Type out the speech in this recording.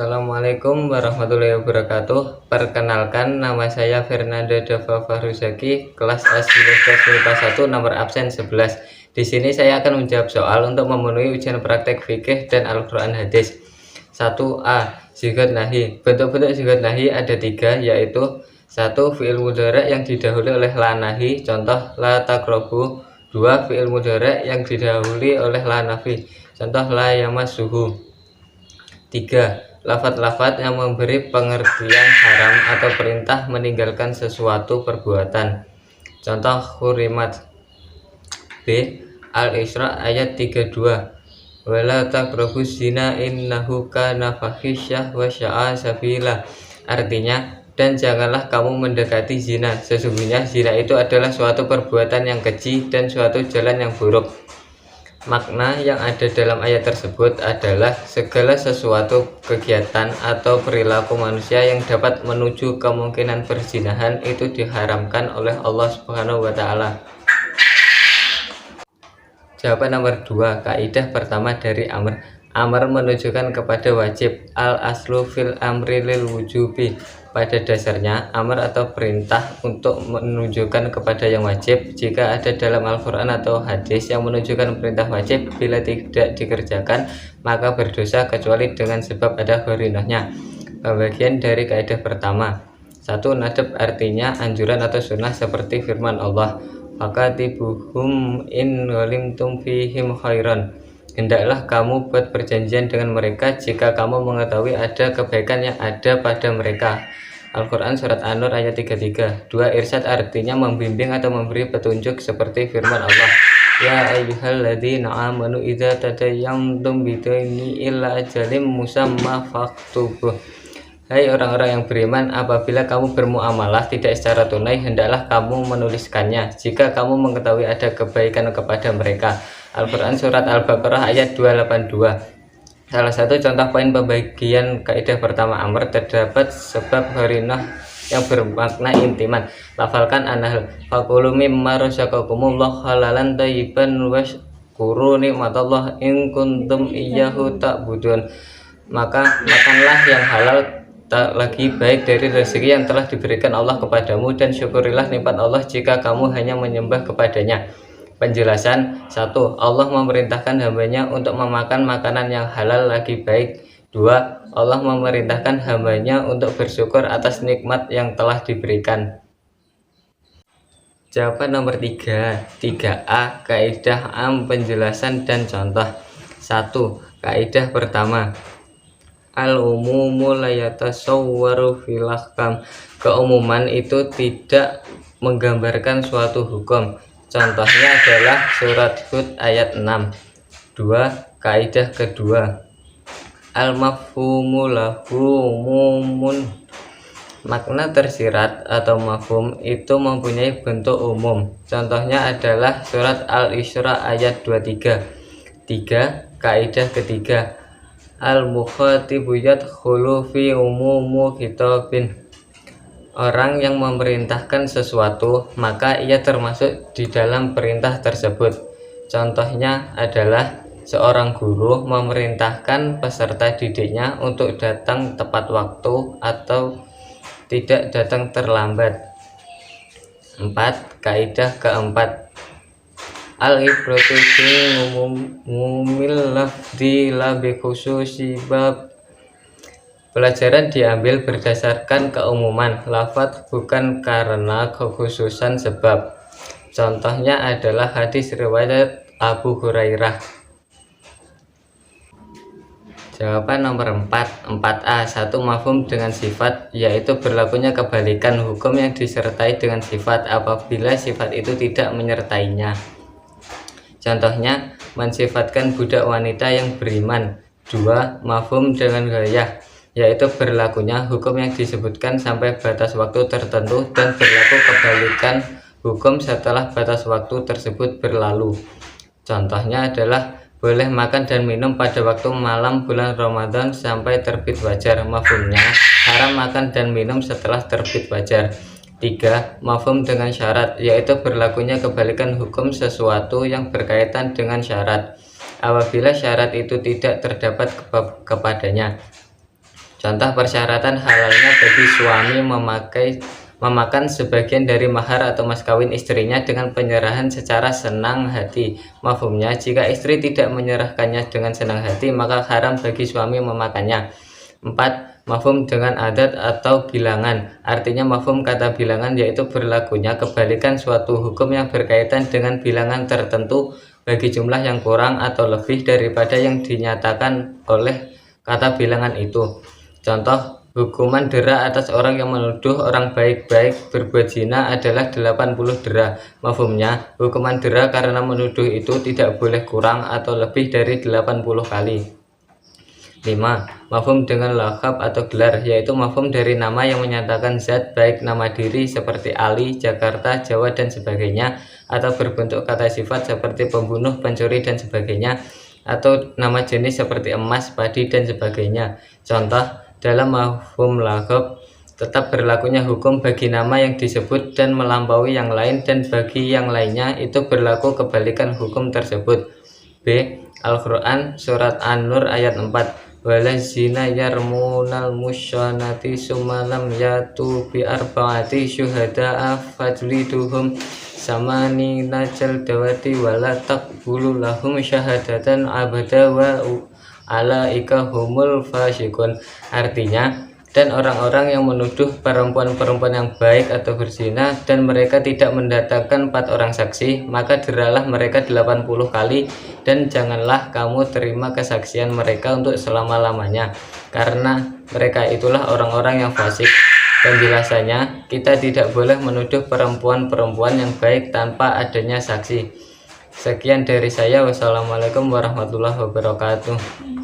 Assalamualaikum warahmatullahi wabarakatuh. Perkenalkan, nama saya Fernando Dava Fahruzaki, kelas A19 1, nomor absen 11. Di sini saya akan menjawab soal untuk memenuhi ujian praktek fikih dan Al-Quran hadis. 1A. Sigat nahi. Bentuk-bentuk sigat nahi ada 3, yaitu 1. Fi'il mudhari' yang didahului oleh la nahi, contoh la taqrabu. 2. Fi'il mudhari' yang didahului oleh la nafi, contoh la yamassuhu. 3. Lafadz-lafadz yang memberi pengertian haram atau perintah meninggalkan sesuatu perbuatan, contoh hurimat. B. Al-Isra ayat 32, wala taqrabuz zina innahu kana fahisyah wa sya'a sabila. Artinya, dan janganlah kamu mendekati zina, sesungguhnya zina itu adalah suatu perbuatan yang keji dan suatu jalan yang buruk. Makna yang ada dalam ayat tersebut adalah segala sesuatu kegiatan atau perilaku manusia yang dapat menuju kemungkinan perzinahan itu diharamkan oleh Allah Subhanahu wa Ta'ala. Jawaban nomor 2. Kaidah pertama dari amr. Amr menunjukkan kepada wajib. Al-aslu fil amri lil wujubi. Pada dasarnya, amr atau perintah untuk menunjukkan kepada yang wajib. Jika ada dalam Al-Quran atau hadis yang menunjukkan perintah wajib, bila tidak dikerjakan, maka berdosa kecuali dengan sebab ada qarinahnya. Pembagian dari kaidah pertama. 1. Nadab artinya anjuran atau sunnah seperti firman Allah, fakatibuhum in ghalimtum fihim khairan. Hendaklah kamu buat perjanjian dengan mereka jika kamu mengetahui ada kebaikan yang ada pada mereka. Al-Quran Surat An-Nur ayat 33. 2. Irsyad artinya membimbing atau memberi petunjuk seperti firman Allah, ya ayyuhalladzina amanu idza tadayantum bidaini illa ajalim musamma faktubuh. Hai orang-orang yang beriman, apabila kamu bermuamalah tidak secara tunai, hendaklah kamu menuliskannya jika kamu mengetahui ada kebaikan kepada mereka. Al-Quran Surat Al-Baqarah ayat 282. Salah satu contoh poin pembagian kaidah pertama amr terdapat sebab qarinah yang bermakna intiman. Lafalkan anahal faqulu mimma razaqakumullah halalan thayyiban washkuru nikmatallah in kuntum iyyahu ta'budun. Maka makanlah yang halal tak lagi baik dari rezeki yang telah diberikan Allah kepadamu, dan syukurilah nikmat Allah jika kamu hanya menyembah kepadanya. Penjelasan. 1. Allah memerintahkan hambanya untuk memakan makanan yang halal lagi baik. 2. Allah memerintahkan hambanya untuk bersyukur atas nikmat yang telah diberikan. Jawaban nomor 3. 3A. Kaidah am, penjelasan dan contoh. 1. Kaidah pertama. Al-umumu la yatasawwaru fil ahkam. Keumuman itu tidak menggambarkan suatu hukum. Contohnya adalah surat Hud ayat 6. 2. Kaidah kedua. Al-mafhumu lahu umumun. Makna tersirat atau mafhum itu mempunyai bentuk umum. Contohnya adalah surat Al-Isra ayat 23. 3. Kaidah ketiga. Al-mukhatibu yadkhulu fi umumu khitabin. Orang yang memerintahkan sesuatu, maka ia termasuk di dalam perintah tersebut. Contohnya adalah seorang guru memerintahkan peserta didiknya untuk datang tepat waktu atau tidak datang terlambat. 4. Kaidah keempat. Al-ibratu bi umumil lafzi la bi khususi bab. Pelajaran diambil berdasarkan keumuman lafaz, bukan karena kekhususan sebab. Contohnya adalah hadis riwayat Abu Hurairah. Jawaban nomor 4. 4A. 1. Mafhum dengan sifat, yaitu berlakunya kebalikan hukum yang disertai dengan sifat apabila sifat itu tidak menyertainya. Contohnya, mensifatkan budak wanita yang beriman. 2. Mafhum dengan ghayah, yaitu berlakunya hukum yang disebutkan sampai batas waktu tertentu dan berlaku kebalikan hukum setelah batas waktu tersebut berlalu. Contohnya adalah boleh makan dan minum pada waktu malam bulan Ramadan sampai terbit fajar. Mafhumnya haram makan dan minum setelah terbit fajar. 3. Mafhum dengan syarat, yaitu berlakunya kebalikan hukum sesuatu yang berkaitan dengan syarat apabila syarat itu tidak terdapat kepadanya. Contoh persyaratan halalnya bagi suami memakan sebagian dari mahar atau mas kawin istrinya dengan penyerahan secara senang hati. Mafhumnya, jika istri tidak menyerahkannya dengan senang hati, maka haram bagi suami memakannya. 4. Mafhum dengan adat atau bilangan. Artinya mafhum kata bilangan yaitu berlakunya kebalikan suatu hukum yang berkaitan dengan bilangan tertentu bagi jumlah yang kurang atau lebih daripada yang dinyatakan oleh kata bilangan itu. Contoh, hukuman dera atas orang yang menuduh orang baik-baik berbuat zina adalah 80 dera. Mafhumnya, hukuman dera karena menuduh itu tidak boleh kurang atau lebih dari 80 kali. 5. Mafhum dengan lakab atau gelar, yaitu mafhum dari nama yang menyatakan zat, baik nama diri seperti Ali, Jakarta, Jawa, dan sebagainya, atau berbentuk kata sifat seperti pembunuh, pencuri, dan sebagainya, atau nama jenis seperti emas, padi, dan sebagainya. Contoh, dalam mafhum lakab tetap berlakunya hukum bagi nama yang disebut dan melampaui yang lain, dan bagi yang lainnya itu berlaku kebalikan hukum tersebut. B. Al-Quran Surat An-Nur ayat 4. Walazina yarmunal musyanati sumalam yatu bi arba'ati syuhada'a fajliduhum samani najal dawati wala taqbulu lahum syahadatan abada wa alaika humul fasyikun. Artinya, dan orang-orang yang menuduh perempuan-perempuan yang baik atau berzina dan mereka tidak mendatangkan 4 orang saksi, maka deralah mereka 80 kali dan janganlah kamu terima kesaksian mereka untuk selama-lamanya, karena mereka itulah orang-orang yang fasik. Penjelasannya, kita tidak boleh menuduh perempuan-perempuan yang baik tanpa adanya saksi. Sekian dari saya. Wassalamualaikum warahmatullahi wabarakatuh.